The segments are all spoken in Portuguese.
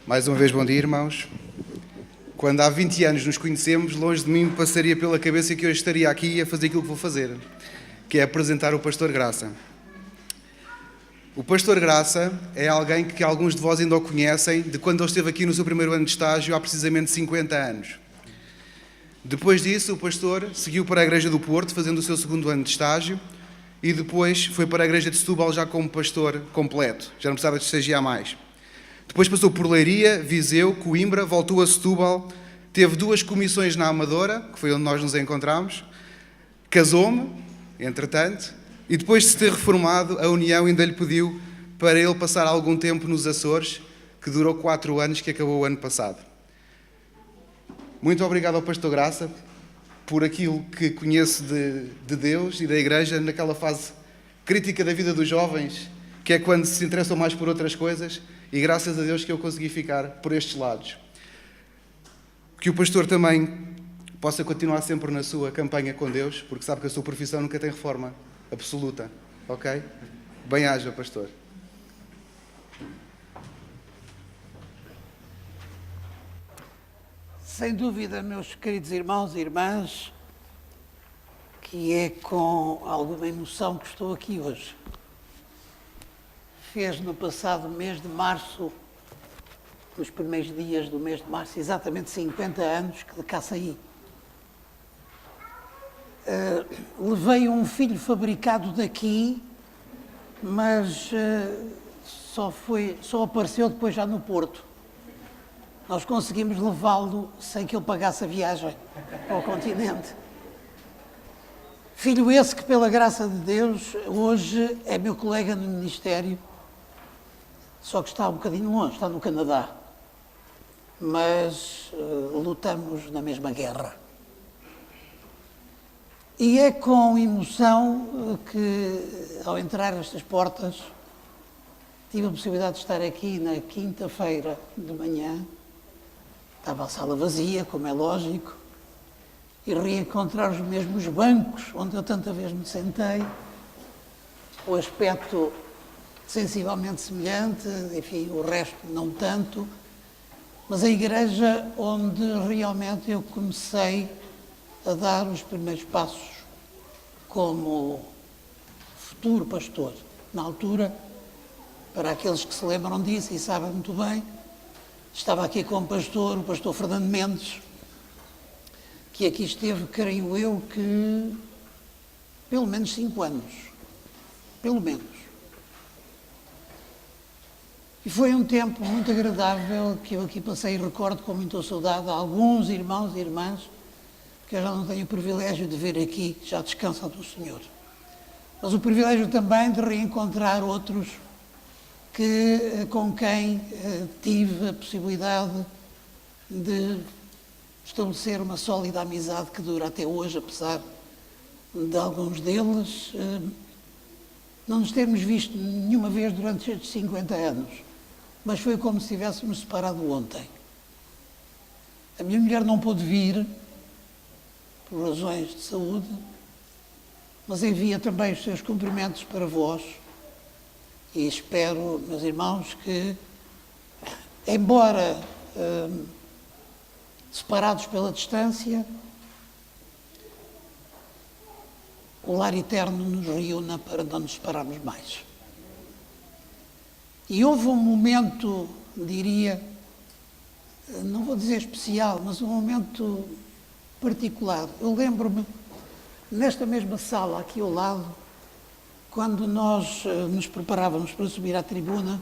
Mais uma vez, bom dia, irmãos. Quando há 20 anos nos conhecemos, longe de mim me passaria pela cabeça que hoje estaria aqui a fazer aquilo que vou fazer, que é apresentar o Pastor Graça. O Pastor Graça é alguém que alguns de vós ainda o conhecem, de quando ele esteve aqui no seu primeiro ano de estágio, há precisamente 50 anos. Depois disso, o pastor seguiu para a Igreja do Porto, fazendo o seu segundo ano de estágio, e depois foi para a Igreja de Setúbal já como pastor completo, já não precisava de estagiar mais. Depois passou por Leiria, Viseu, Coimbra, voltou a Setúbal, teve 2 comissões na Amadora, que foi onde nós nos encontramos, casou-me, entretanto, e depois de se ter reformado, a União ainda lhe pediu para ele passar algum tempo nos Açores, que durou 4 anos, que acabou o ano passado. Muito obrigado ao Pastor Graça por aquilo que conheço de Deus e da Igreja naquela fase crítica da vida dos jovens, que é quando se interessam mais por outras coisas, e graças a Deus que eu consegui ficar por estes lados. Que o pastor também possa continuar sempre na sua campanha com Deus, porque sabe que a sua profissão nunca tem reforma absoluta, ok? Bem-haja, pastor. Sem dúvida, meus queridos irmãos e irmãs, que é com alguma emoção que estou aqui hoje. Fez no passado mês de março, nos primeiros dias do mês de março, exatamente 50 anos que de cá saí. Levei um filho fabricado daqui, mas só apareceu depois já no Porto. Nós conseguimos levá-lo sem que ele pagasse a viagem ao continente. Filho esse que, pela graça de Deus, hoje é meu colega no Ministério, só que está um bocadinho longe, está no Canadá. Mas lutamos na mesma guerra. E é com emoção que, ao entrar nestas portas, tive a possibilidade de estar aqui na quinta-feira de manhã. Estava a sala vazia, como é lógico, e reencontrar os mesmos bancos onde eu tanta vez me sentei, o aspecto sensivelmente semelhante, enfim, o resto não tanto, mas a igreja onde realmente eu comecei a dar os primeiros passos como futuro pastor. Na altura, para aqueles que se lembram disso e sabem muito bem, estava aqui com o pastor Fernando Mendes, que aqui esteve, creio eu, que pelo menos 5 anos. Pelo menos. E foi um tempo muito agradável que eu aqui passei e recordo com muita saudade a alguns irmãos e irmãs que eu já não tenho o privilégio de ver aqui, já descansam do Senhor. Mas o privilégio também de reencontrar outros com quem tive a possibilidade de estabelecer uma sólida amizade que dura até hoje, apesar de alguns deles não nos termos visto nenhuma vez durante estes 50 anos, mas foi como se estivéssemos separados ontem. A minha mulher não pôde vir, por razões de saúde, mas envia também os seus cumprimentos para vós. E espero, meus irmãos, que, embora separados pela distância, o lar eterno nos reúna para não nos separarmos mais. E houve um momento, diria, não vou dizer especial, mas um momento particular. Eu lembro-me, nesta mesma sala, aqui ao lado, quando nós nos preparávamos para subir à tribuna,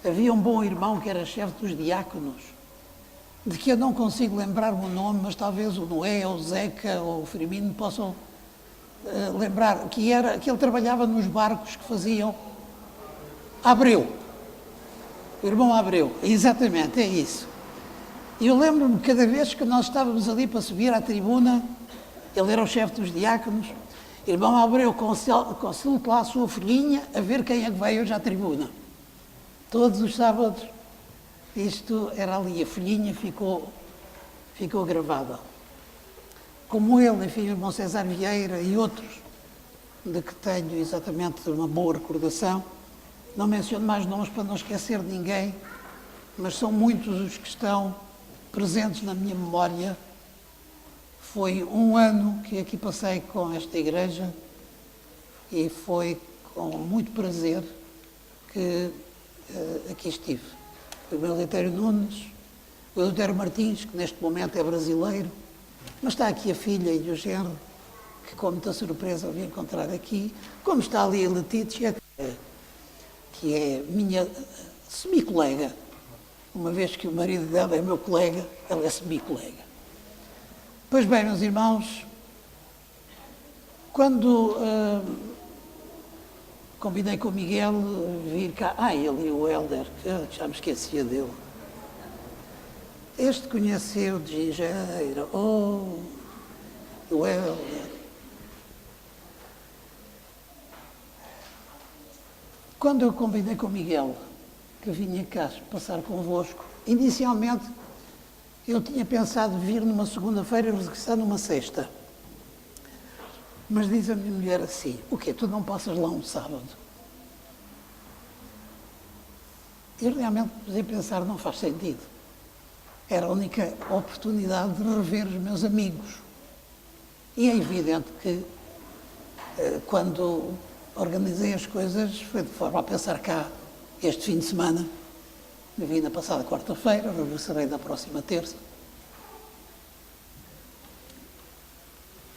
havia um bom irmão que era chefe dos diáconos, de que eu não consigo lembrar o nome, mas talvez o Noé, ou o Zeca, ou o Firmino possam lembrar, que ele trabalhava nos barcos que faziam Abreu. O irmão Abreu, exatamente, é isso. E eu lembro-me, cada vez que nós estávamos ali para subir à tribuna, ele era o chefe dos diáconos, irmão Abreu, consulte lá a sua filhinha a ver quem é que veio hoje à tribuna. Todos os sábados, isto era ali, a filhinha ficou gravada. Como ele, enfim, o irmão César Vieira e outros, de que tenho exatamente uma boa recordação, não menciono mais nomes para não esquecer de ninguém, mas são muitos os que estão presentes na minha memória. Foi um ano que aqui passei com esta igreja e foi com muito prazer que aqui estive. Foi o Eleutério Nunes, o Eleutério Martins, que neste momento é brasileiro, mas está aqui a filha e o genro, que com muita surpresa vim encontrar aqui, como está ali a Letícia, que é minha semi-colega, uma vez que o marido dela é meu colega, ela é semi-colega. Pois bem, meus irmãos, quando combinei com o Miguel vir cá, ele e o Helder, que já me esquecia dele. Este conheceu de gingeira, o Helder. Quando eu combinei com o Miguel que vinha cá passar convosco, inicialmente eu tinha pensado vir numa segunda-feira e regressar numa sexta. Mas diz a minha mulher assim, o quê? Tu não passas lá um sábado? Eu realmente pus a pensar, não faz sentido. Era a única oportunidade de rever os meus amigos. E é evidente que quando organizei as coisas foi de forma a pensar cá este fim de semana. Eu vim na passada quarta-feira, regressarei na próxima terça.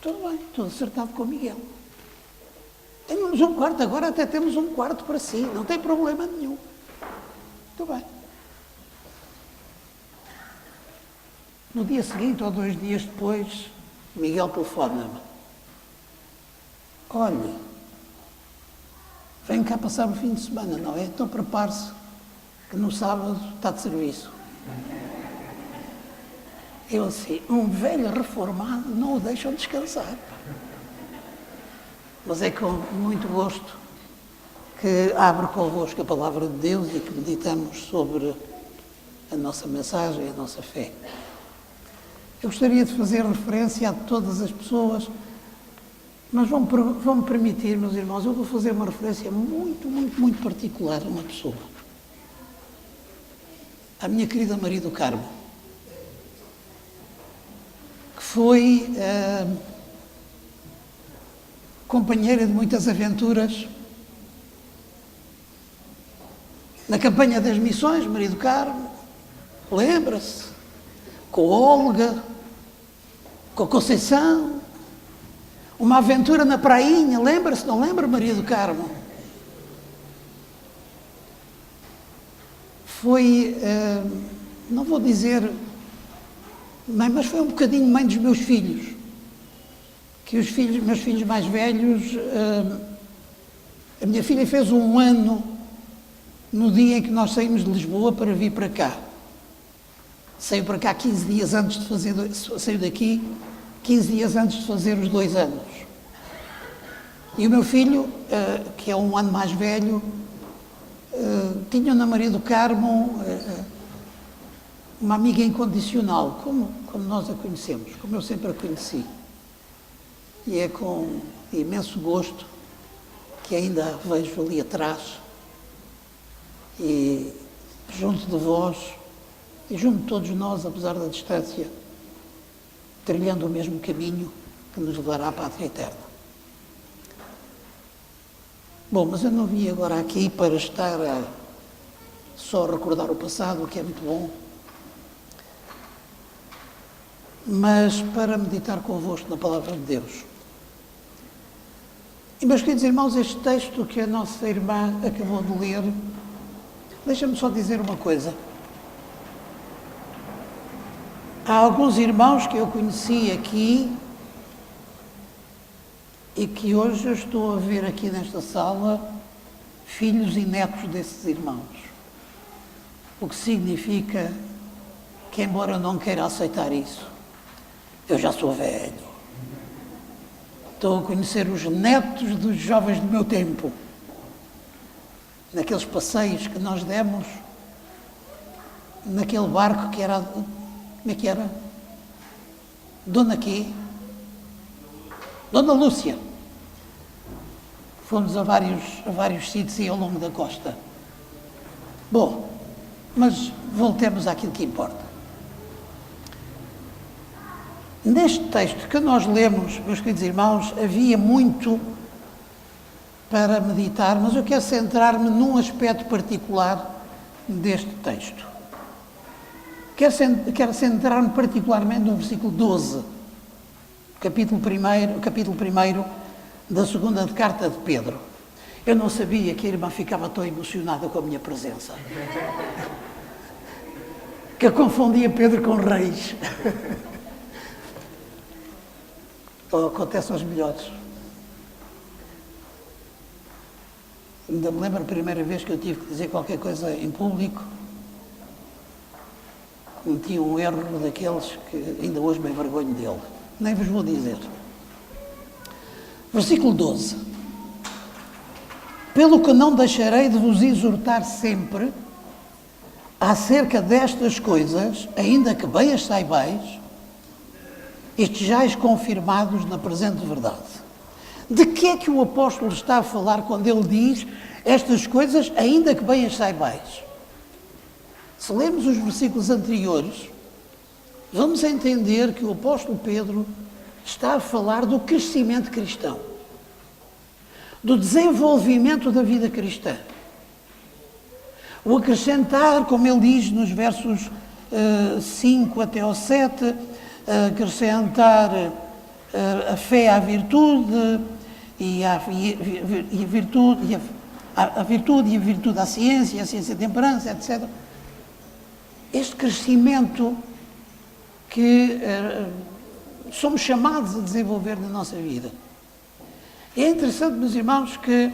Tudo bem, tudo acertado com o Miguel. Temos um quarto, agora até temos um quarto para si, não tem problema nenhum. Tudo bem. No dia seguinte, ou 2 dias depois, Miguel telefona-me. Olha, vem cá passar o fim de semana, não é? Então prepare-se, que no sábado está de serviço. Eu assim, um velho reformado não o deixam descansar. Mas é com muito gosto que abro convosco a palavra de Deus e que meditamos sobre a nossa mensagem, a nossa fé. Eu gostaria de fazer referência a todas as pessoas, mas vão-me permitir, meus irmãos, eu vou fazer uma referência muito particular a uma pessoa. A minha querida Maria do Carmo, que foi companheira de muitas aventuras na campanha das missões, Maria do Carmo, lembra-se, com a Olga, com a Conceição, uma aventura na prainha, lembra-se, não lembra, Maria do Carmo? Foi, não vou dizer mãe, mas foi um bocadinho mãe dos meus filhos, que meus filhos mais velhos, a minha filha fez 1 ano no dia em que nós saímos de Lisboa para vir para cá. Saiu para cá 15 dias antes de fazer, saiu daqui 15 dias antes de fazer os 2 anos. E o meu filho, que é 1 ano mais velho, tinha na Maria do Carmo uma amiga incondicional, como nós a conhecemos, como eu sempre a conheci. E é com imenso gosto que ainda a vejo ali atrás e junto de vós e junto de todos nós, apesar da distância, trilhando o mesmo caminho que nos levará à pátria eterna. Bom, mas eu não vim agora aqui para estar só a recordar o passado, o que é muito bom, mas para meditar convosco na palavra de Deus. E, meus queridos irmãos, este texto que a nossa irmã acabou de ler, deixa-me só dizer uma coisa. Há alguns irmãos que eu conheci aqui e que hoje eu estou a ver aqui nesta sala filhos e netos desses irmãos. O que significa que, embora eu não queira aceitar isso, eu já sou velho. Estou a conhecer os netos dos jovens do meu tempo. Naqueles passeios que nós demos, naquele barco que era... Como é que era? Dona quê? Dona Lúcia. Fomos a vários sítios e ao longo da costa. Bom, Mas voltemos àquilo que importa. Neste texto que nós lemos, meus queridos irmãos, havia muito para meditar, mas eu quero centrar-me num aspecto particular deste texto. Quero centrar-me particularmente no versículo 12, capítulo 1 da segunda carta de Pedro. Eu não sabia que a irmã ficava tão emocionada com a minha presença, que eu confundia Pedro com reis. Acontece aos melhores. Ainda me lembro a primeira vez que eu tive que dizer qualquer coisa em público. Cometi um erro daqueles que ainda hoje me envergonho dele. Nem vos vou dizer. Versículo 12. Pelo que não deixarei de vos exortar sempre acerca destas coisas, ainda que bem as saibais, estejais confirmados na presente verdade. De que é que o apóstolo está a falar quando ele diz estas coisas, ainda que bem as saibais? Se lermos os versículos anteriores, vamos entender que o apóstolo Pedro está a falar do crescimento cristão, do desenvolvimento da vida cristã. O acrescentar, como ele diz nos versos 5 até ao 7, acrescentar a fé à virtude e a virtude à ciência, a ciência à temperança, etc. Este crescimento que somos chamados a desenvolver na nossa vida. E é interessante, meus irmãos, que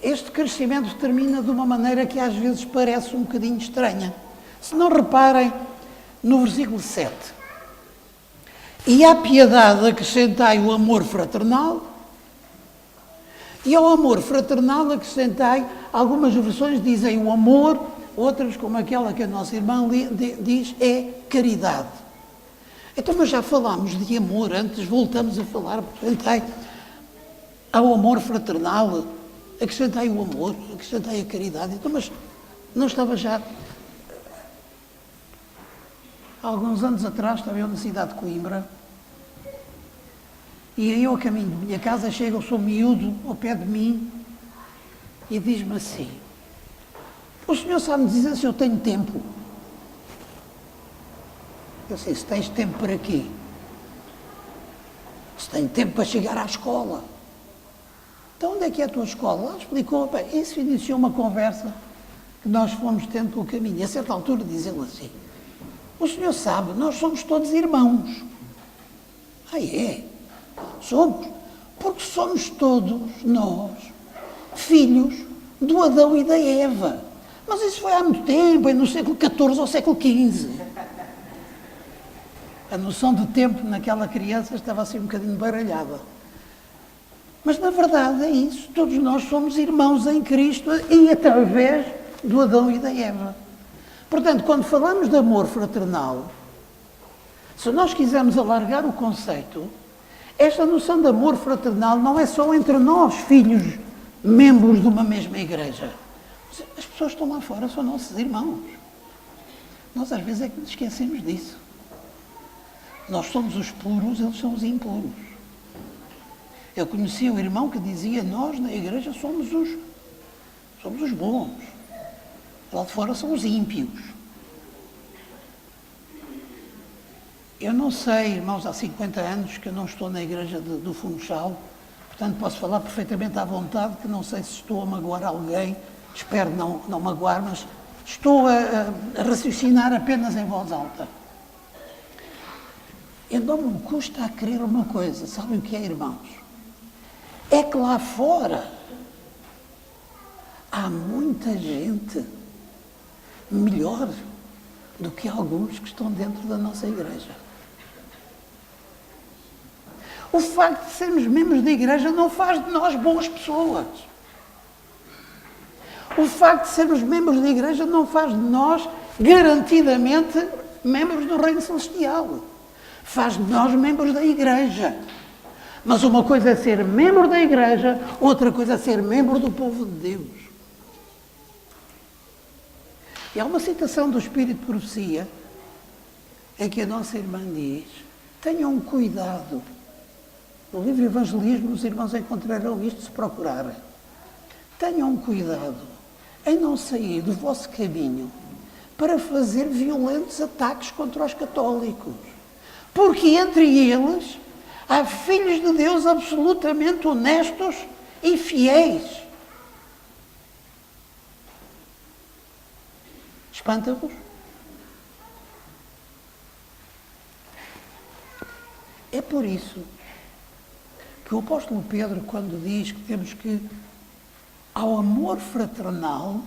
este crescimento termina de uma maneira que às vezes parece um bocadinho estranha. Se não reparem no versículo 7. E à piedade acrescentai o amor fraternal, e ao amor fraternal acrescentai, algumas versões dizem o amor, outras, como aquela que a nossa irmã diz, é caridade. Então, mas já falámos de amor antes, voltamos a falar, acrescentai ao amor fraternal, acrescentai o amor, acrescentai a caridade. Então, mas não estava já... Há alguns anos atrás, estava eu na cidade de Coimbra, e eu, a caminho de minha casa, chega o seu miúdo ao pé de mim e diz-me assim: o senhor sabe-me dizer se eu tenho tempo? Eu sei, se tens tempo para quê? Se tenho tempo para chegar à escola. Então, onde é que é a tua escola? Ela explicou, bem, isso iniciou uma conversa que nós fomos tendo pelo caminho. E a certa altura diz ele assim: o senhor sabe, nós somos todos irmãos. Ah, é? Somos. Porque somos todos nós filhos do Adão e da Eva. Mas isso foi há muito tempo, é no século XIV ou século XV. A noção de tempo naquela criança estava assim um bocadinho baralhada. Mas na verdade é isso. Todos nós somos irmãos em Cristo e através do Adão e da Eva. Portanto, quando falamos de amor fraternal, se nós quisermos alargar o conceito, esta noção de amor fraternal não é só entre nós, filhos, membros de uma mesma igreja. As pessoas que estão lá fora são nossos irmãos. Nós às vezes é que nos esquecemos disso. Nós somos os puros, eles são os impuros. Eu conheci um irmão que dizia: nós na igreja somos os bons. Lá de fora são os ímpios. Eu não sei, irmãos, há 50 anos que eu não estou na igreja do Funchal, portanto posso falar perfeitamente à vontade, que não sei se estou a magoar alguém, espero não magoar, mas estou a raciocinar apenas em voz alta. Eu não me custa a crer uma coisa, sabem o que é, irmãos? É que lá fora há muita gente melhor do que alguns que estão dentro da nossa igreja. O facto de sermos membros da igreja não faz de nós boas pessoas. O facto de sermos membros da igreja não faz de nós, garantidamente, membros do reino celestial. Faz de nós membros da igreja. Mas uma coisa é ser membro da igreja, outra coisa é ser membro do povo de Deus. E há uma citação do Espírito de Profecia em que a nossa irmã diz: tenham cuidado. No livro Evangelismo, os irmãos encontrarão isto se procurarem. Tenham cuidado em não sair do vosso caminho para fazer violentos ataques contra os católicos. Porque entre eles há filhos de Deus absolutamente honestos e fiéis. Espanta-vos? É por isso que o apóstolo Pedro, quando diz que temos que, ao amor fraternal,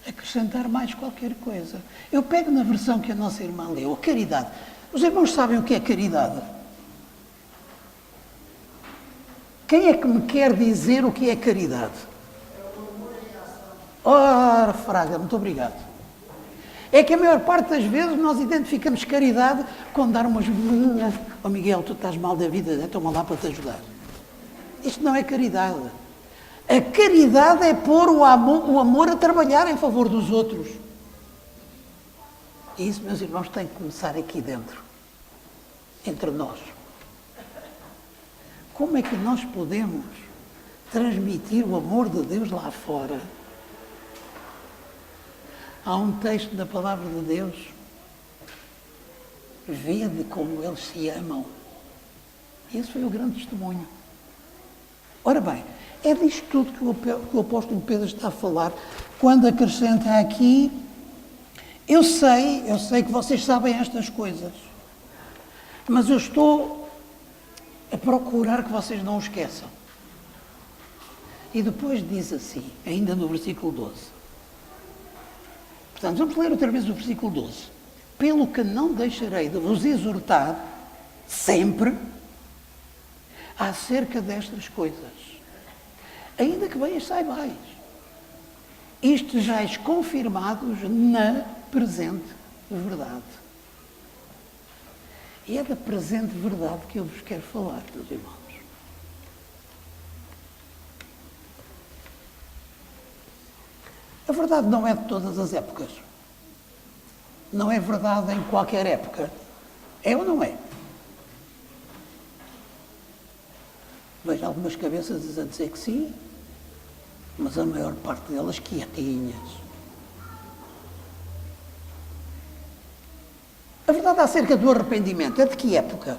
acrescentar mais qualquer coisa. Eu pego na versão que a nossa irmã leu, a caridade. Os irmãos sabem o que é caridade? Quem é que me quer dizer o que é caridade? Ora, Fraga, muito obrigado. É que a maior parte das vezes nós identificamos caridade com dar umas... Oh Miguel, tu estás mal da vida, toma lá para te ajudar. Isto não é caridade. A caridade é pôr o amor a trabalhar em favor dos outros. E isso, meus irmãos, tem que começar aqui dentro, entre nós. Como é que nós podemos transmitir o amor de Deus lá fora? Há um texto da Palavra de Deus: vede como eles se amam. Esse foi o grande testemunho. Ora bem, é disto tudo que o apóstolo Pedro está a falar, quando acrescenta aqui: eu sei que vocês sabem estas coisas, mas eu estou a procurar que vocês não o esqueçam. E depois diz assim, ainda no versículo 12. Portanto, vamos ler outra vez o versículo 12. Pelo que não deixarei de vos exortar sempre acerca destas coisas, ainda que bem as saibais, isto já és confirmados na presente verdade. E é da presente verdade que eu vos quero falar, meus irmãos. A verdade não é de todas as épocas. Não é verdade em qualquer época. É ou não é? Vejo algumas cabeças a dizer que sim, mas a maior parte delas quietinhas. A verdade acerca do arrependimento é de que época?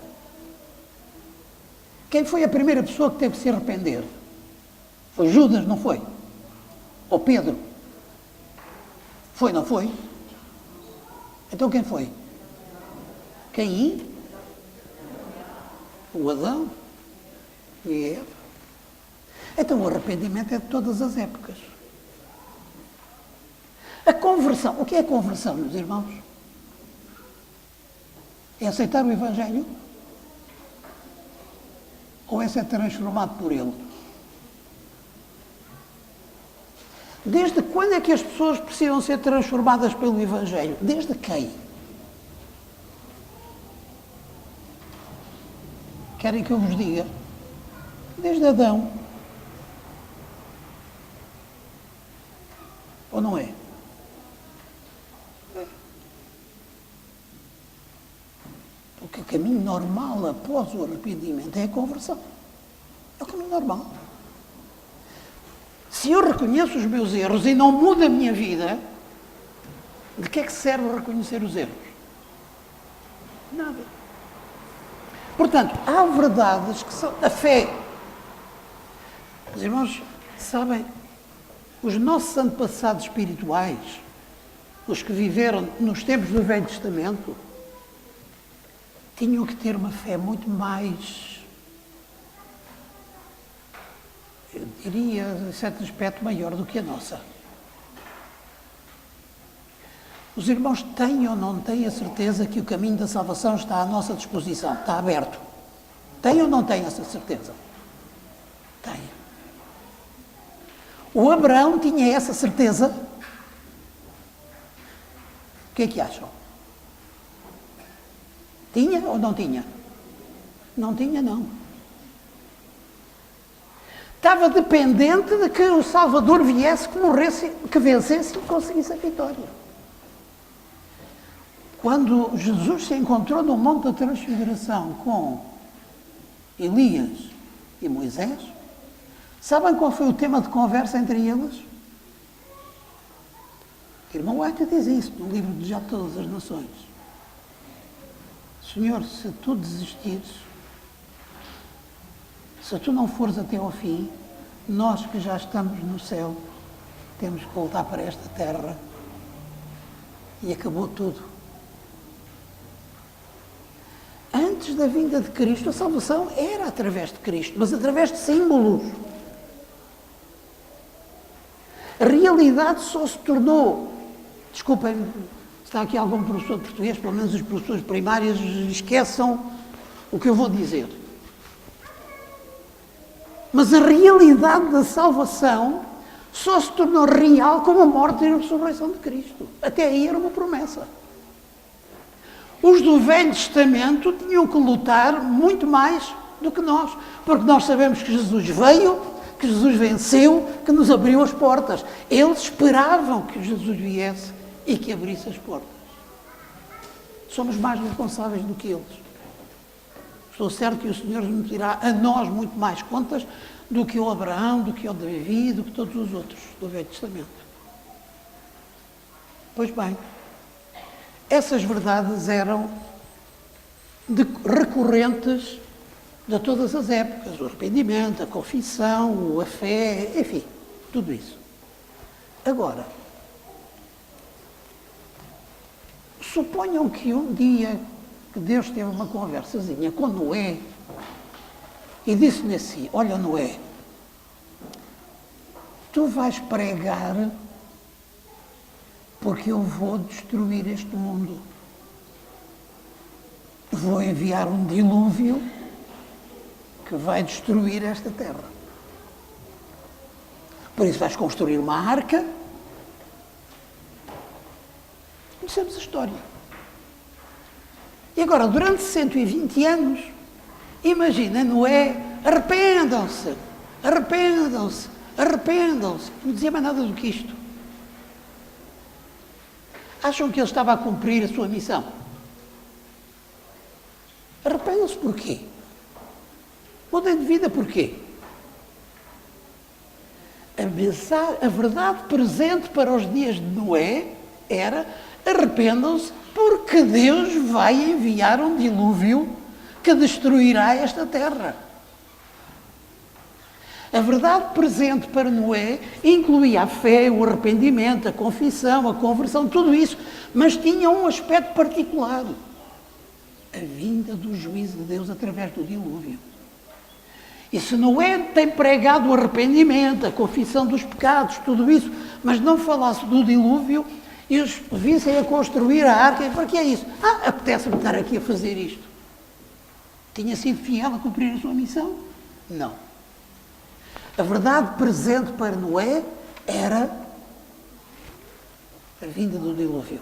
Quem foi a primeira pessoa que teve que se arrepender? Foi Judas, não foi? Ou Pedro? Foi, não foi? Então quem foi? Quem? O Adão e Eva. Então o arrependimento é de todas as épocas. A conversão. O que é a conversão, meus irmãos? É aceitar o Evangelho? Ou é ser transformado por ele? Desde quando é que as pessoas precisam ser transformadas pelo Evangelho? Desde quem? Querem que eu vos diga? Desde Adão. Ou não é? Porque o caminho normal após o arrependimento é a conversão. É o caminho normal. Se eu reconheço os meus erros e não mudo a minha vida, de que é que serve reconhecer os erros? Nada. Portanto, há verdades que são da fé. Os irmãos sabem, os nossos antepassados espirituais, os que viveram nos tempos do Velho Testamento, tinham que ter uma fé muito mais, eu diria, em certo aspecto, maior do que a nossa. Os irmãos têm ou não têm a certeza que o caminho da salvação está à nossa disposição, está aberto? Têm ou não têm essa certeza? Têm. O Abraão tinha essa certeza? O que é que acham? Tinha ou não tinha? Não tinha, não. Estava dependente de que o Salvador viesse, que morresse, que vencesse e conseguisse a vitória. Quando Jesus se encontrou no Monte da Transfiguração com Elias e Moisés, sabem qual foi o tema de conversa entre eles? O irmão White diz isso no livro de Já Todas as Nações. Senhor, se tu desistires, se tu não fores até ao fim, nós que já estamos no céu, temos que voltar para esta terra. E acabou tudo. Antes da vinda de Cristo, a salvação era através de Cristo, mas através de símbolos. A realidade só se tornou, desculpem, está aqui algum professor de português, pelo menos os professores primários, esqueçam o que eu vou dizer. Mas a realidade da salvação só se tornou real com a morte e a ressurreição de Cristo. Até aí era uma promessa. Os do Velho Testamento tinham que lutar muito mais do que nós, porque nós sabemos que Jesus veio, que Jesus venceu, que nos abriu as portas. Eles esperavam que Jesus viesse e que abrisse as portas. Somos mais responsáveis do que eles. Estou certo que o Senhor nos dirá a nós muito mais contas do que o Abraão, do que o Davi, do que todos os outros do Velho Testamento. Pois bem, essas verdades eram recorrentes de todas as épocas. O arrependimento, a confissão, a fé, enfim, tudo isso. Agora, suponham que um dia que Deus teve uma conversazinha com Noé e disse-lhe assim: olha, Noé, tu vais pregar porque eu vou destruir este mundo. Vou enviar um dilúvio que vai destruir esta terra. Por isso vais construir uma arca. Conhecemos a história. E agora, durante 120 anos, imagina Noé, arrependam-se, arrependam-se, arrependam-se. Não dizia mais nada do que isto. Acham que ele estava a cumprir a sua missão? Arrependam-se porquê? Mudem de vida porquê? A verdade presente para os dias de Noé era: arrependam-se porque Deus vai enviar um dilúvio que destruirá esta terra. A verdade presente para Noé incluía a fé, o arrependimento, a confissão, a conversão, tudo isso, mas tinha um aspecto particular: a vinda do juízo de Deus através do dilúvio. E se Noé tem pregado o arrependimento, a confissão dos pecados, tudo isso, mas não falasse do dilúvio, e os vissem a construir a arca, para que é isso? Apetece-me estar aqui a fazer isto. Tinha sido fiel a cumprir a sua missão? Não. A verdade presente para Noé era a vinda do dilúvio.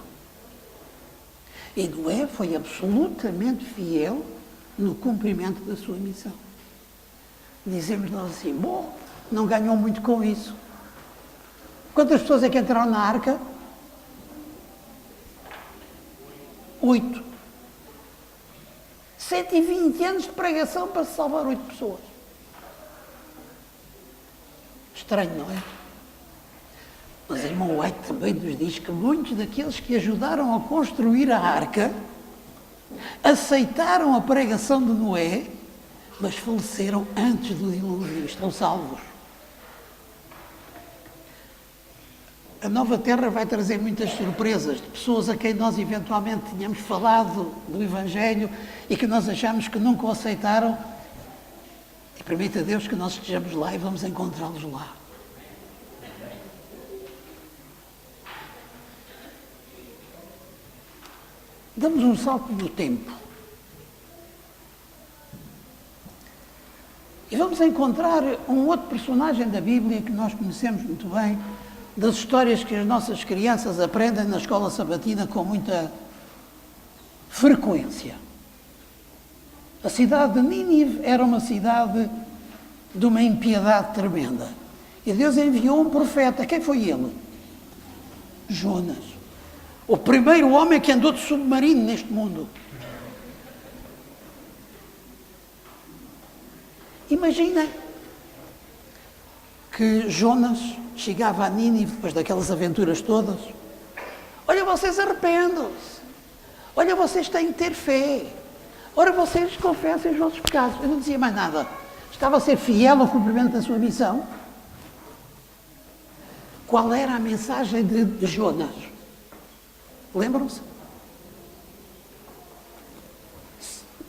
E Noé foi absolutamente fiel no cumprimento da sua missão. Dizemos nós assim: bom, não ganhou muito com isso. Quantas pessoas é que entraram na arca? 8. 120 anos de pregação para se salvar 8 pessoas. Estranho, não é? Mas irmão White também nos diz que muitos daqueles que ajudaram a construir a arca aceitaram a pregação de Noé, mas faleceram antes do dilúvio, estão salvos. A nova terra vai trazer muitas surpresas de pessoas a quem nós eventualmente tínhamos falado do Evangelho e que nós achamos que nunca o aceitaram. E permita Deus que nós estejamos lá e vamos encontrá-los lá. Damos um salto no tempo. E vamos encontrar um outro personagem da Bíblia que nós conhecemos muito bem, das histórias que as nossas crianças aprendem na escola sabatina com muita frequência. A cidade de Nínive era uma cidade de uma impiedade tremenda. E Deus enviou um profeta. Quem foi ele? Jonas. O primeiro homem que andou de submarino neste mundo. Imagina que Jonas chegava a Nínive, depois daquelas aventuras todas. Olha, vocês arrependam-se. Olha, vocês têm de ter fé. Ora, vocês confessem os vossos pecados. Eu não dizia mais nada. Estava a ser fiel ao cumprimento da sua missão. Qual era a mensagem de Jonas? Lembram-se?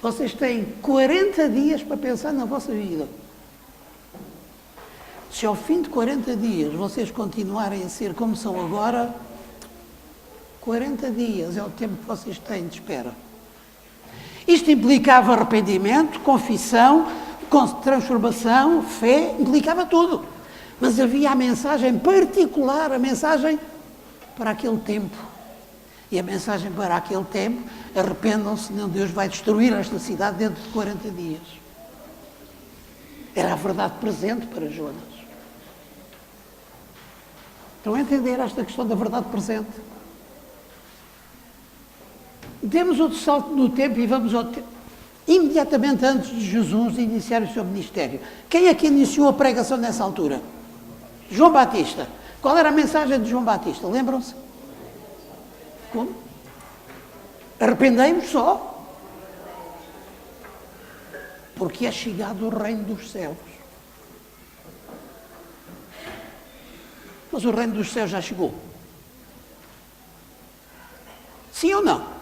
Vocês têm 40 dias para pensar na vossa vida. Se ao fim de 40 dias vocês continuarem a ser como são agora, 40 dias é o tempo que vocês têm de espera. Isto implicava arrependimento, confissão, transformação, fé, implicava tudo. Mas havia a mensagem particular, a mensagem para aquele tempo. E a mensagem para aquele tempo, arrependam-se, senão Deus vai destruir esta cidade dentro de 40 dias. Era a verdade presente para Jonas. Estão a entender esta questão da verdade presente? Demos outro salto no tempo e vamos ao tempo. Imediatamente antes de Jesus iniciar o seu ministério. Quem é que iniciou a pregação nessa altura? João Batista. Qual era a mensagem de João Batista? Lembram-se? Como? Arrependei-vos só. Porque é chegado o reino dos céus. Mas o reino dos céus já chegou. Sim ou não?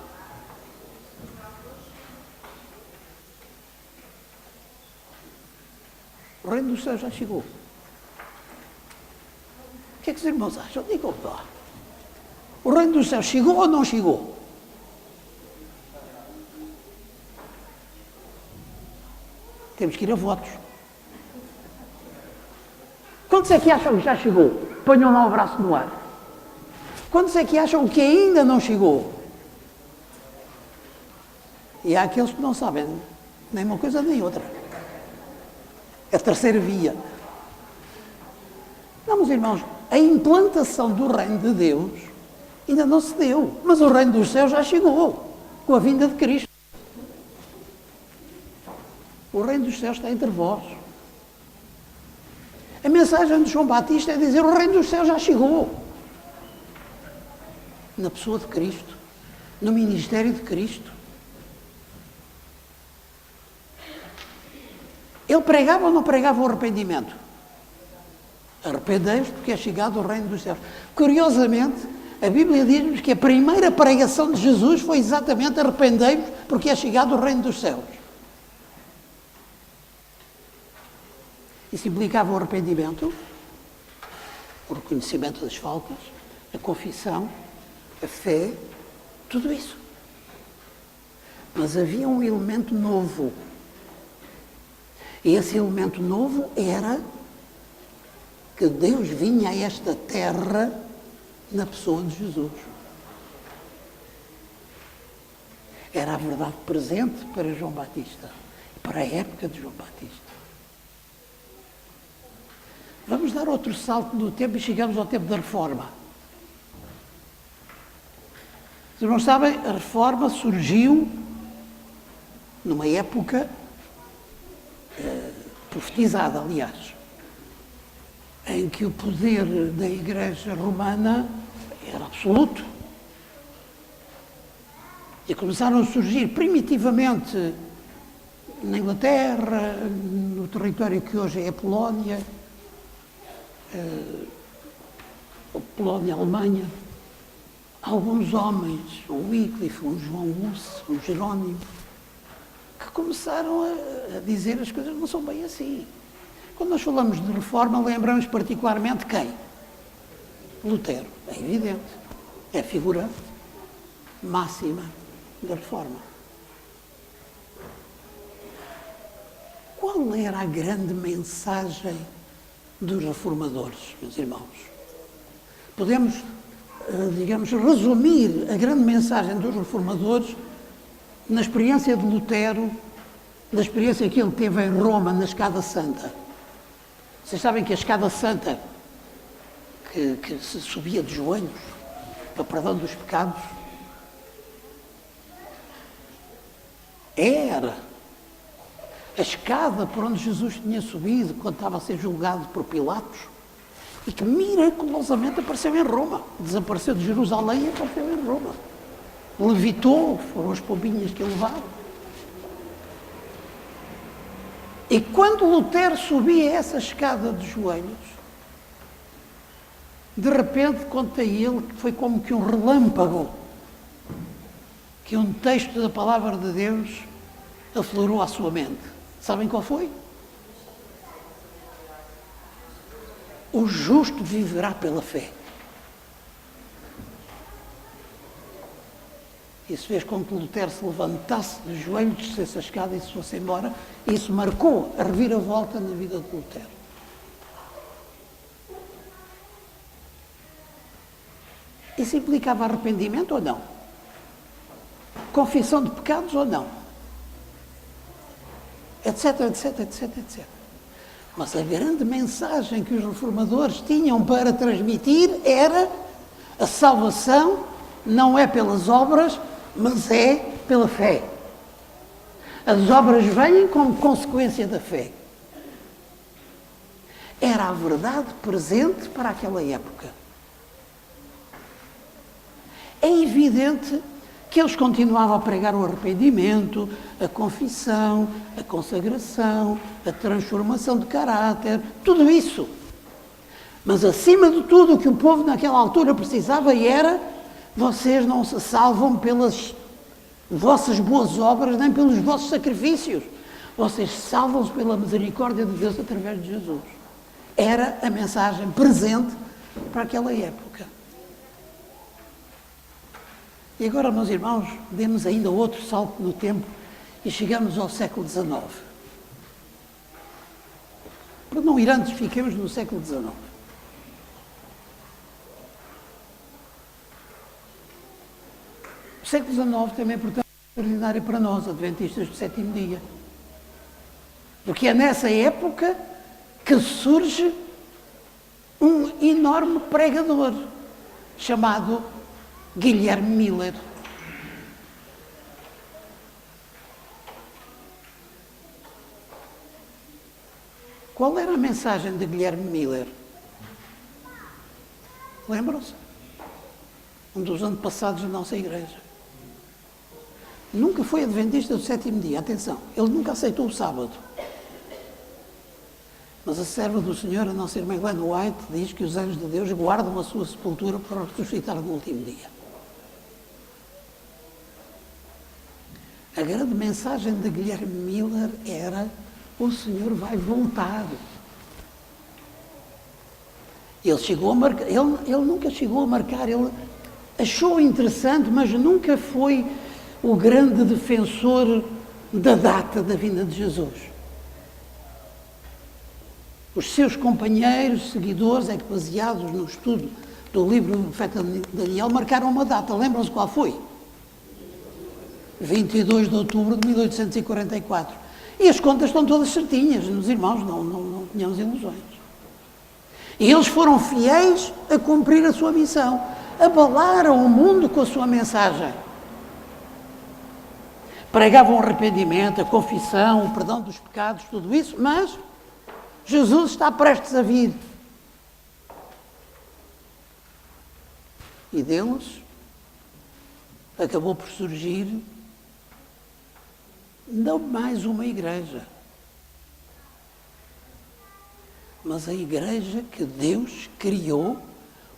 O reino dos céus já chegou. O que é que os irmãos acham? Digam lá. O reino dos céus chegou ou não chegou? Temos que ir a votos. Quantos é que acham que já chegou? Ponham lá o braço no ar. Quantos é que acham que ainda não chegou? E há aqueles que não sabem nem uma coisa nem outra. É a terceira via. Não, meus irmãos, a implantação do reino de Deus ainda não se deu, mas o reino dos céus já chegou, com a vinda de Cristo. O reino dos céus está entre vós. A mensagem de João Batista é dizer: o reino dos céus já chegou. Na pessoa de Cristo, no ministério de Cristo. Ele pregava ou não pregava o arrependimento? Arrependei-vos porque é chegado o reino dos céus. Curiosamente, a Bíblia diz-nos que a primeira pregação de Jesus foi exatamente: arrependei-vos porque é chegado o reino dos céus. Isso implicava o arrependimento, o reconhecimento das faltas, a confissão, a fé, tudo isso. Mas havia um elemento novo. E esse elemento novo era que Deus vinha a esta terra na pessoa de Jesus. Era a verdade presente para João Batista, para a época de João Batista. Vamos dar outro salto no tempo e chegamos ao tempo da Reforma. Os irmãos sabem, a Reforma surgiu numa época profetizada, aliás, em que o poder da Igreja Romana era absoluto. E começaram a surgir primitivamente na Inglaterra, no território que hoje é a Polónia, Alemanha, alguns homens, um Wycliffe, um João Hus, um Jerónimo, que começaram a dizer as coisas não são bem assim. Quando nós falamos de reforma, lembramos particularmente quem? Lutero, é evidente. É a figura máxima da reforma. Qual era a grande mensagem dos reformadores, meus irmãos? Podemos, digamos, resumir a grande mensagem dos reformadores na experiência de Lutero, na experiência que ele teve em Roma, na Escada Santa. Vocês sabem que a escada santa, que se subia de joelhos para perdão dos pecados, era a escada por onde Jesus tinha subido quando estava a ser julgado por Pilatos e que miraculosamente apareceu em Roma. Desapareceu de Jerusalém e apareceu em Roma. Levitou, foram as pombinhas que ele levava. E quando Lutero subia essa escada de joelhos, de repente, conta ele, que foi como que um relâmpago, que um texto da palavra de Deus aflorou à sua mente. Sabem qual foi? O justo viverá pela fé. Isso fez com que Lutero se levantasse de joelhos, descesse a escada e se fosse embora. Isso marcou a reviravolta na vida de Lutero. Isso implicava arrependimento ou não? Confissão de pecados ou não? Etc, etc, etc, etc. Mas a grande mensagem que os reformadores tinham para transmitir era: a salvação não é pelas obras, mas é pela fé. As obras vêm como consequência da fé. Era a verdade presente para aquela época. É evidente que eles continuavam a pregar o arrependimento, a confissão, a consagração, a transformação de caráter, tudo isso. Mas, acima de tudo, o que o povo naquela altura precisava era: vocês não se salvam pelas vossas boas obras, nem pelos vossos sacrifícios. Vocês salvam-se pela misericórdia de Deus através de Jesus. Era a mensagem presente para aquela época. E agora, meus irmãos, demos ainda outro salto no tempo e chegamos ao século XIX. Para não ir antes, fiquemos no século XIX. O século XIX também, portanto, é extraordinário para nós, adventistas do sétimo dia. Porque é nessa época que surge um enorme pregador chamado Guilherme Miller. Qual era a mensagem de Guilherme Miller? Lembram-se? Um dos antepassados da nossa igreja. Nunca foi adventista do sétimo dia, atenção, ele nunca aceitou o sábado. Mas a serva do Senhor, a nossa irmã Glenn White, diz que os anjos de Deus guardam a sua sepultura para ressuscitar no último dia. A grande mensagem de Guilherme Miller era: o Senhor vai voltar. Ele chegou a marcar, ele nunca chegou a marcar, ele achou interessante, mas nunca foi o grande defensor da data da vinda de Jesus. Os seus companheiros, seguidores, é que, baseados no estudo do livro do profeta Daniel, marcaram uma data. Lembram-se qual foi? 22 de outubro de 1844. E as contas estão todas certinhas, meus irmãos, não tenhamos ilusões. E eles foram fiéis a cumprir a sua missão. Abalaram o mundo com a sua mensagem. Pregavam o arrependimento, a confissão, o perdão dos pecados, tudo isso, mas Jesus está prestes a vir. E deles acabou por surgir não mais uma igreja, mas a igreja que Deus criou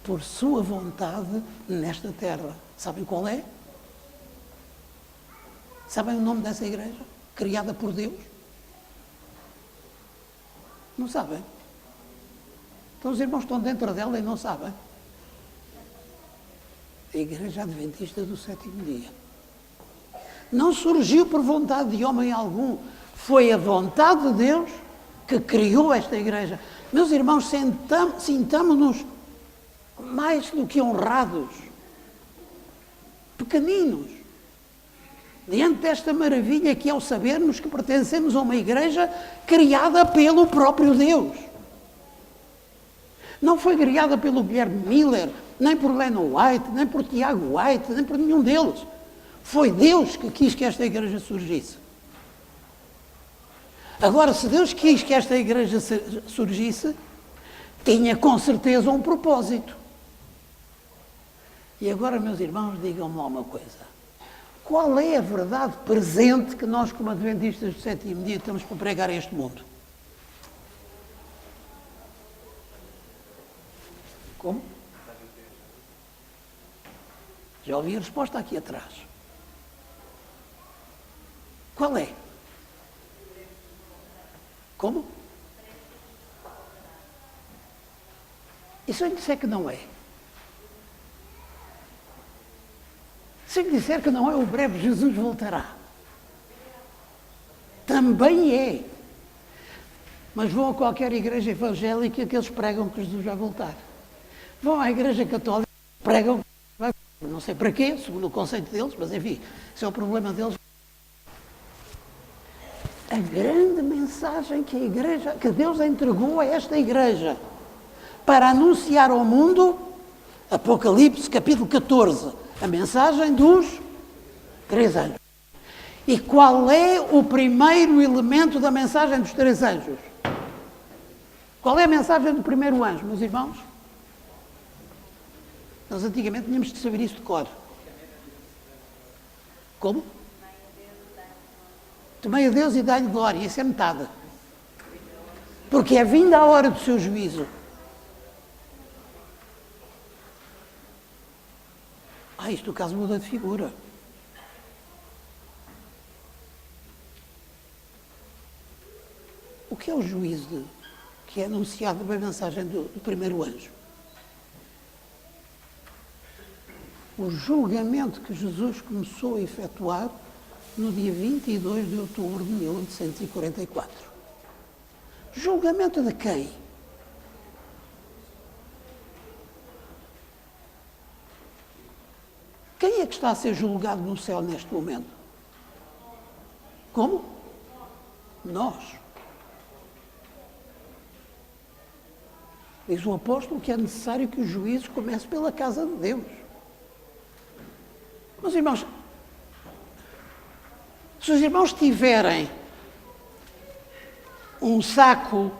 por sua vontade nesta terra. Sabem qual é? Sabem o nome dessa igreja? Criada por Deus? Não sabem? Então os irmãos estão dentro dela e não sabem. A Igreja Adventista do sétimo dia. Não surgiu por vontade de homem algum. Foi a vontade de Deus que criou esta igreja. Meus irmãos, sintamo-nos mais do que honrados, pequeninos, diante desta maravilha que é o sabermos que pertencemos a uma igreja criada pelo próprio Deus. Não foi criada pelo Guilherme Miller, nem por Lennon White, nem por Tiago White, nem por nenhum deles. Foi Deus que quis que esta igreja surgisse. Agora, se Deus quis que esta igreja surgisse, tinha com certeza um propósito. E agora, meus irmãos, digam-me lá uma coisa. Qual é a verdade presente que nós, como adventistas do sétimo dia, temos para pregar a este mundo? Como? Já ouvi a resposta aqui atrás. Qual é? Como? E se eu lhe disser que não é? Se eu lhe disser que não é, o breve Jesus voltará. Também é. Mas vão a qualquer igreja evangélica que eles pregam que Jesus vai voltar. Vão à igreja católica que pregam que Jesus vai voltar. Não sei para quê, segundo o conceito deles, mas enfim, esse é o problema deles. A grande mensagem que a igreja, que Deus entregou a esta igreja para anunciar ao mundo, Apocalipse capítulo 14, a mensagem dos 3 anjos. E qual é o primeiro elemento da mensagem dos 3 anjos? Qual é a mensagem do primeiro anjo, meus irmãos? Nós antigamente tínhamos de saber isso de cor. Como? Temei a Deus e dá-lhe glória, isso é metade. Porque é vinda a hora do seu juízo. Isto o caso muda de figura. O que é o juízo que é anunciado na mensagem do primeiro anjo? O julgamento que Jesus começou a efetuar no dia 22 de outubro de 1844. Julgamento de quem? Quem é que está a ser julgado no céu neste momento? Como? Nós. Diz o apóstolo que é necessário que o juízo comece pela casa de Deus. Meus irmãos, se os irmãos tiverem um saco,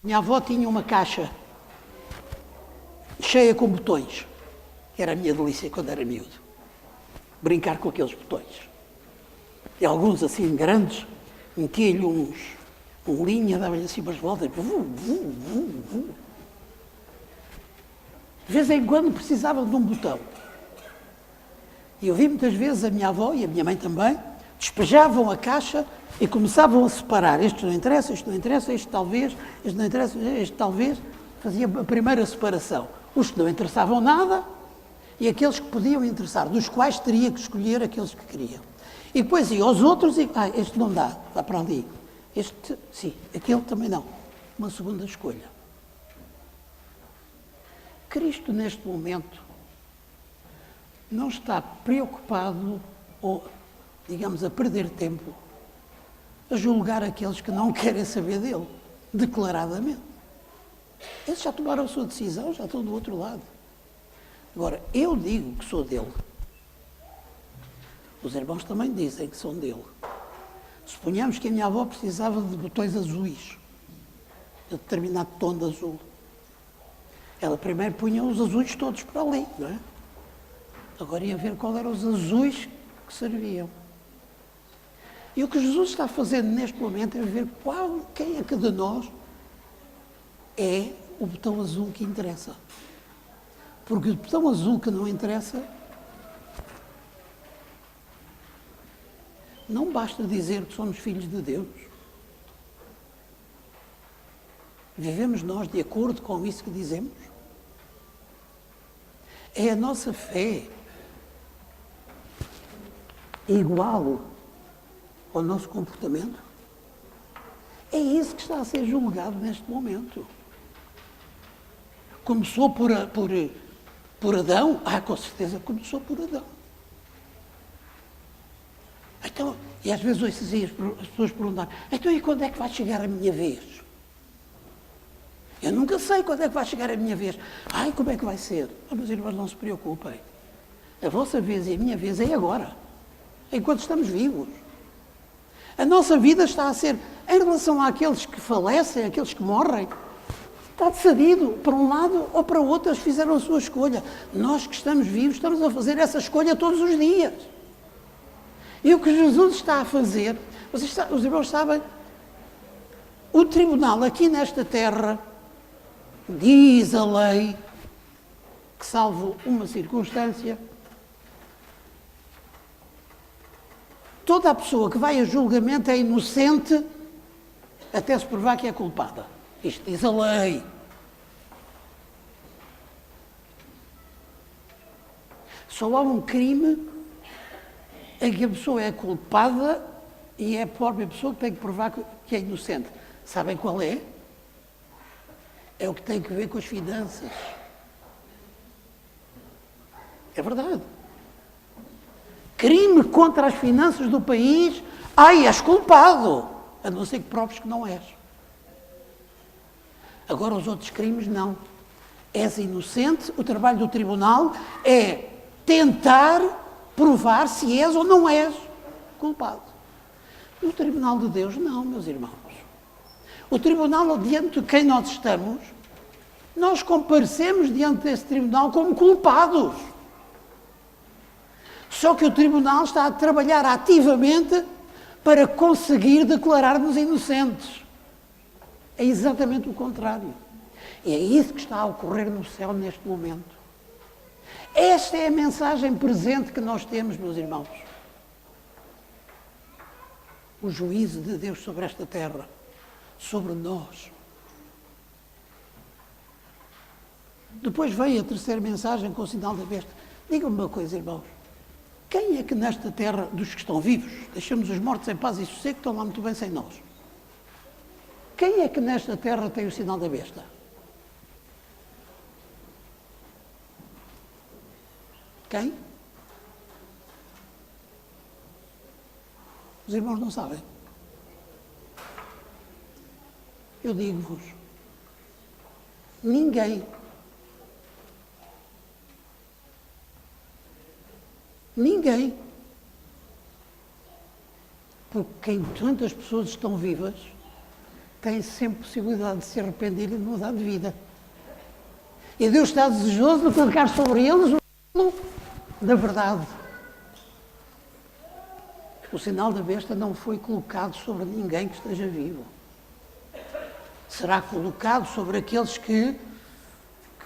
minha avó tinha uma caixa cheia com botões, que era a minha delícia quando era miúdo, brincar com aqueles botões. E alguns assim grandes, metia-lhe um linha, dava-lhe assim umas voltas, de vez em quando precisavam de um botão. E eu vi muitas vezes a minha avó e a minha mãe também, despejavam a caixa e começavam a separar. Este não interessa, este não interessa, este talvez, este não interessa, este talvez. Fazia a primeira separação. Os que não interessavam nada e aqueles que podiam interessar, dos quais teria que escolher aqueles que queriam. E depois ia aos outros e, este não dá, dá para ali. Este, sim, aquele também não. Uma segunda escolha. Cristo, neste momento, não está preocupado ou, digamos, a perder tempo a julgar aqueles que não querem saber dele, declaradamente. Eles já tomaram a sua decisão, já estão do outro lado. Agora, eu digo que sou dele. Os irmãos também dizem que são dele. Suponhamos que a minha avó precisava de botões azuis, de determinado tom de azul. Ela primeiro punha os azuis todos para ali, não é? Agora ia ver qual eram os azuis que serviam. E o que Jesus está fazendo neste momento é ver quem é que de nós é o botão azul que interessa. Porque o botão azul que não interessa, não basta dizer que somos filhos de Deus. Vivemos nós de acordo com isso que dizemos? É a nossa fé igual ao nosso comportamento? É isso que está a ser julgado neste momento. Começou por Adão? Com certeza começou por Adão. Então, e às vezes ouço assim as pessoas perguntarem, então e quando é que vai chegar a minha vez? Eu nunca sei quando é que vai chegar a minha vez. Ai, como é que vai ser? Meus irmãos, não se preocupem. A vossa vez e a minha vez é agora, enquanto estamos vivos. A nossa vida está a ser, em relação àqueles que falecem, àqueles que morrem, está decidido para um lado ou para o outro, eles fizeram a sua escolha. Nós que estamos vivos estamos a fazer essa escolha todos os dias. E o que Jesus está a fazer, os irmãos sabem, o tribunal aqui nesta terra diz a lei que, salvo uma circunstância, toda a pessoa que vai a julgamento é inocente até se provar que é culpada. Isto diz a lei. Só há um crime em que a pessoa é culpada e é a própria pessoa que tem que provar que é inocente. Sabem qual é? É o que tem que ver com as finanças. É verdade. Crime contra as finanças do país, ai, és culpado, a não ser que proves que não és. Agora os outros crimes não. És inocente, o trabalho do tribunal é tentar provar se és ou não és culpado. No tribunal de Deus não, meus irmãos. O tribunal diante de quem nós estamos, nós comparecemos diante desse tribunal como culpados. Só que o tribunal está a trabalhar ativamente para conseguir declarar-nos inocentes. É exatamente o contrário. E é isso que está a ocorrer no céu neste momento. Esta é a mensagem presente que nós temos, meus irmãos. O juízo de Deus sobre esta terra, sobre nós. Depois veio a terceira mensagem com o sinal da besta. Digam-me uma coisa, irmãos. Quem é que nesta terra, dos que estão vivos, deixamos os mortos em paz e sossego, que estão lá muito bem sem nós? Quem é que nesta terra tem o sinal da besta? Quem? Os irmãos não sabem. Eu digo-vos, ninguém. Ninguém. Porque enquanto as pessoas estão vivas, têm sempre possibilidade de se arrepender e de mudar de vida. E Deus está desejoso de colocar sobre eles o sinal da verdade. O sinal da besta não foi colocado sobre ninguém que esteja vivo. Será colocado sobre aqueles que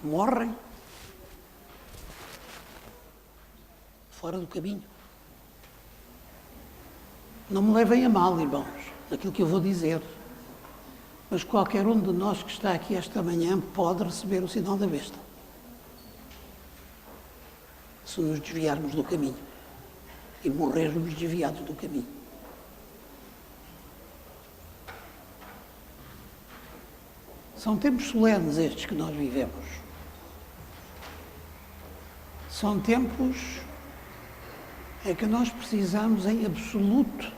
morrem fora do caminho. Não me levem a mal, irmãos, daquilo que eu vou dizer. Mas qualquer um de nós que está aqui esta manhã pode receber o sinal da besta. Se nos desviarmos do caminho e morrermos desviados do caminho. São tempos solenes estes que nós vivemos. São tempos em que nós precisamos, em absoluto,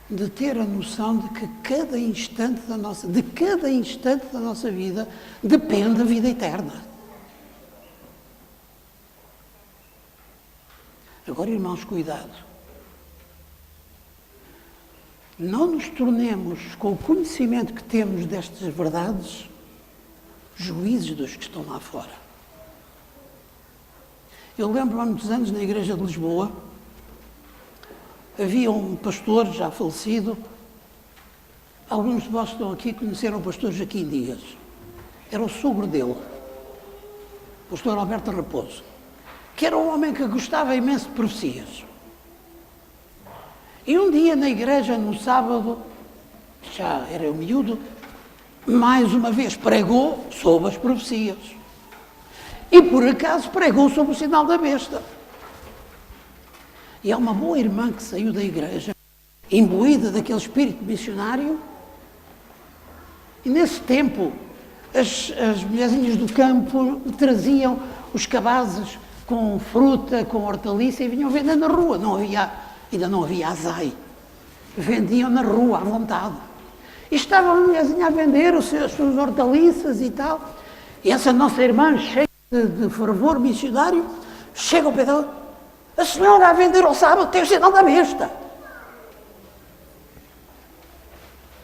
de ter a noção de que de cada instante da nossa vida depende a vida eterna. Agora, irmãos, cuidado. Não nos tornemos, com o conhecimento que temos destas verdades, juízes dos que estão lá fora. Eu lembro, há muitos anos, na Igreja de Lisboa, havia um pastor já falecido. Alguns de vós que estão aqui conheceram o pastor Joaquim Dias. Era o sogro dele, o pastor Alberto Raposo, que era um homem que gostava imenso de profecias. E um dia na igreja, no sábado, já era eu miúdo, mais uma vez pregou sobre as profecias. E por acaso pregou sobre o sinal da besta. E há uma boa irmã que saiu da igreja, imbuída daquele espírito missionário, e nesse tempo as mulherzinhas do campo traziam os cabazes com fruta, com hortaliça, e vinham vender na rua. Ainda não havia azai. Vendiam na rua à vontade. E estava uma mulherzinha a vender as suas hortaliças e tal. E essa nossa irmã, cheia de fervor missionário, chega ao pé dela: a senhora a vender ao sábado tem o sinal da besta.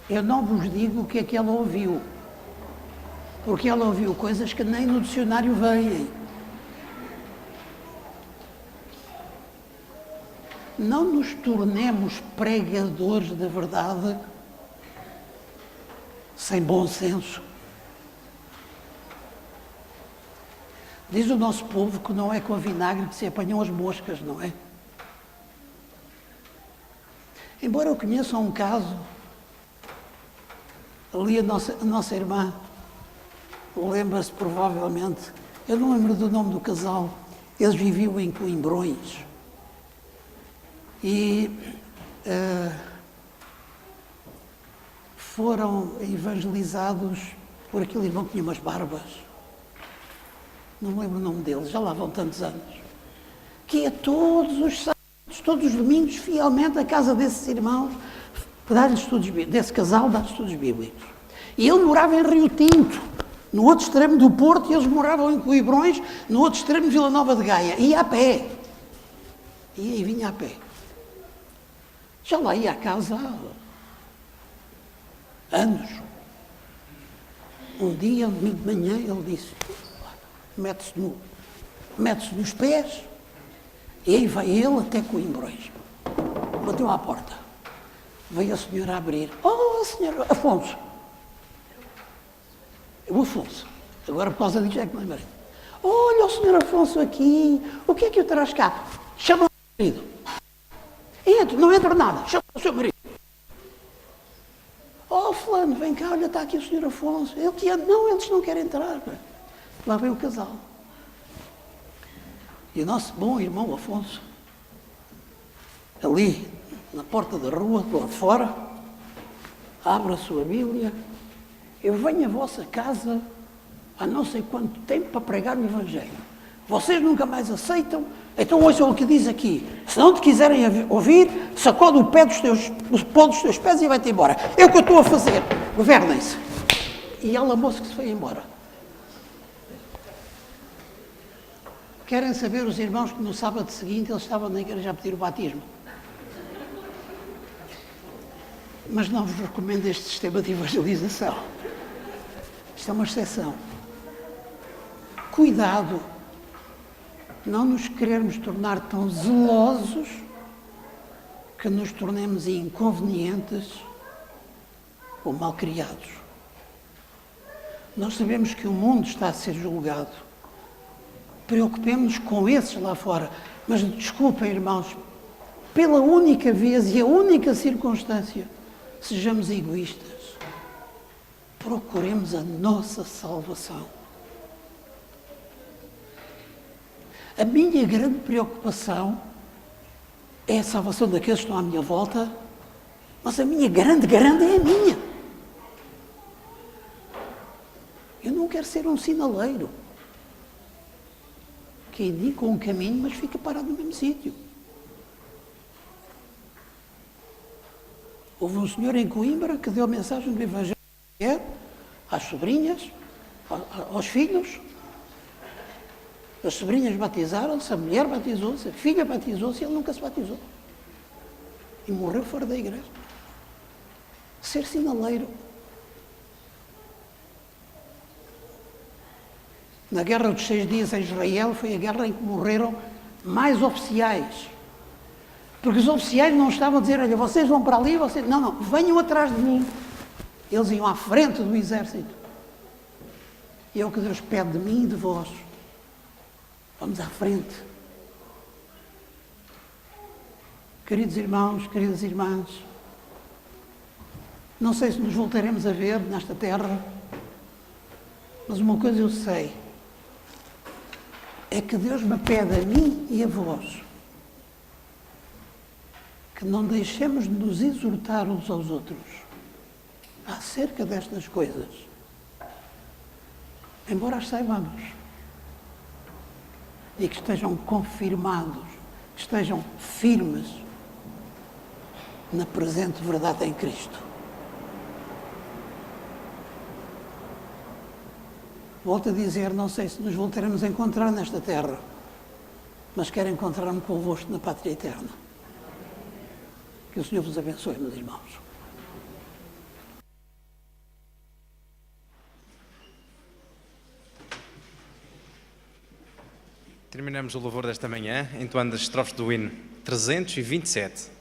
Eu não vos digo o que é que ela ouviu, porque ela ouviu coisas que nem no dicionário vêm. Não nos tornemos pregadores da verdade sem bom senso. Diz o nosso povo que não é com vinagre que se apanham as moscas, não é? Embora eu conheça um caso, ali a nossa irmã lembra-se provavelmente, eu não lembro do nome do casal, eles viviam em Coimbrões e foram evangelizados por aquele irmão que tinha umas barbas, não me lembro o nome dele, já lá vão tantos anos, que ia todos os sábados, todos os domingos, fielmente à casa desses irmãos, dar-lhes estudos bíblicos, desse casal, dar estudos bíblicos. E ele morava em Rio Tinto, no outro extremo do Porto, e eles moravam em Coimbrões, no outro extremo de Vila Nova de Gaia. Ia a pé. Ia e vinha a pé. Já lá ia à casa há anos. Um dia, um domingo de manhã, ele disse: mete-se nos pés, e aí vai ele até Coimbrões. Bateu à porta. Veio a senhora a abrir. Oh, senhor Afonso. O Afonso. Agora, por causa disso, é que me lembrei. Olha o senhor Afonso aqui. O que é que eu traz cá? Chama o marido. Entro, não entra nada. Chama o seu marido. Oh, fulano, vem cá, olha, está aqui o senhor Afonso. Ele te anda. Não, eles não querem entrar. Lá vem o casal. E o nosso bom irmão Afonso, ali, na porta da rua, do lado de fora, abre a sua Bíblia. Eu venho à vossa casa há não sei quanto tempo para pregar o Evangelho. Vocês nunca mais aceitam, então ouçam o que diz aqui. Se não te quiserem ouvir, sacode o pó dos teus pés e vai-te embora. É o que eu estou a fazer. Governem-se. E ela, moço, que se foi embora. Querem saber os irmãos que no sábado seguinte eles estavam na igreja a pedir o batismo? Mas não vos recomendo este sistema de evangelização. Isto é uma exceção. Cuidado, não nos querermos tornar tão zelosos que nos tornemos inconvenientes ou malcriados. Nós sabemos que o mundo está a ser julgado. Preocupemos-nos com esses lá fora. Mas desculpem, irmãos, pela única vez e a única circunstância, sejamos egoístas. Procuremos a nossa salvação. A minha grande preocupação é a salvação daqueles que estão à minha volta, mas a minha grande é a minha. Eu não quero ser um sinaleiro que indica um caminho, mas fica parado no mesmo sítio. Houve um senhor em Coimbra que deu a mensagem do Evangelho às sobrinhas, aos filhos. As sobrinhas batizaram-se, a mulher batizou-se, a filha batizou-se e ele nunca se batizou. E morreu fora da igreja. Ser sinaleiro. Na Guerra dos 6 Dias em Israel foi a guerra em que morreram mais oficiais. Porque os oficiais não estavam a dizer: olha, vocês vão para ali, vocês... Não, venham atrás de mim. Eles iam à frente do exército. E é o que Deus pede de mim e de vós. Vamos à frente. Queridos irmãos, queridas irmãs, não sei se nos voltaremos a ver nesta terra, mas uma coisa eu sei, é que Deus me pede a mim e a vós que não deixemos de nos exortar uns aos outros acerca destas coisas, embora as saibamos, e que estejam confirmados, que estejam firmes na presente verdade em Cristo. Volto a dizer, não sei se nos voltaremos a encontrar nesta terra, mas quero encontrar-me convosco na pátria eterna. Que o Senhor vos abençoe, meus irmãos. Terminamos o louvor desta manhã entoando as estrofes do hino 327.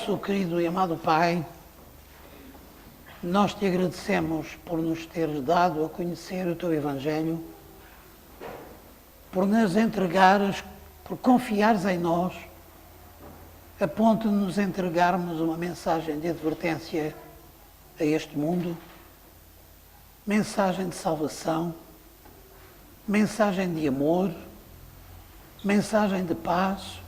Nosso querido e amado Pai, nós te agradecemos por nos teres dado a conhecer o teu Evangelho, por nos entregares, por confiares em nós, a ponto de nos entregarmos uma mensagem de advertência a este mundo, mensagem de salvação, mensagem de amor, mensagem de paz,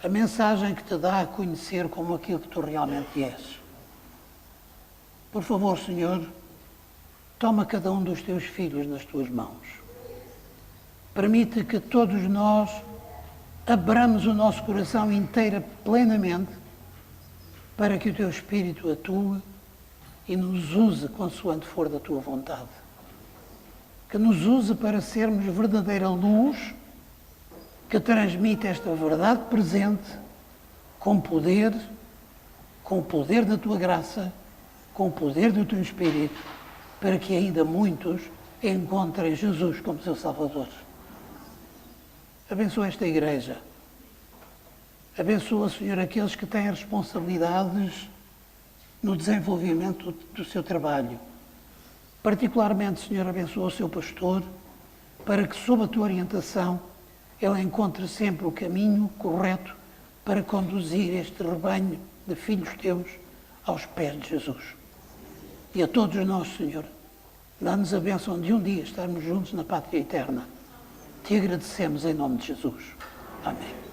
a mensagem que te dá a conhecer como aquilo que tu realmente és. Por favor, Senhor, toma cada um dos teus filhos nas tuas mãos. Permite que todos nós abramos o nosso coração inteiro, plenamente, para que o teu Espírito atue e nos use consoante for da tua vontade. Que nos use para sermos verdadeira luz que transmite esta verdade presente com o poder da tua graça, com o poder do teu Espírito, para que ainda muitos encontrem Jesus como seu Salvador. Abençoa esta igreja. Abençoa, Senhor, aqueles que têm responsabilidades no desenvolvimento do seu trabalho. Particularmente, Senhor, abençoa o seu pastor, para que, sob a tua orientação, ele encontre sempre o caminho correto para conduzir este rebanho de filhos teus aos pés de Jesus. E a todos nós, Senhor, dá-nos a bênção de um dia estarmos juntos na pátria eterna. Te agradecemos em nome de Jesus. Amém.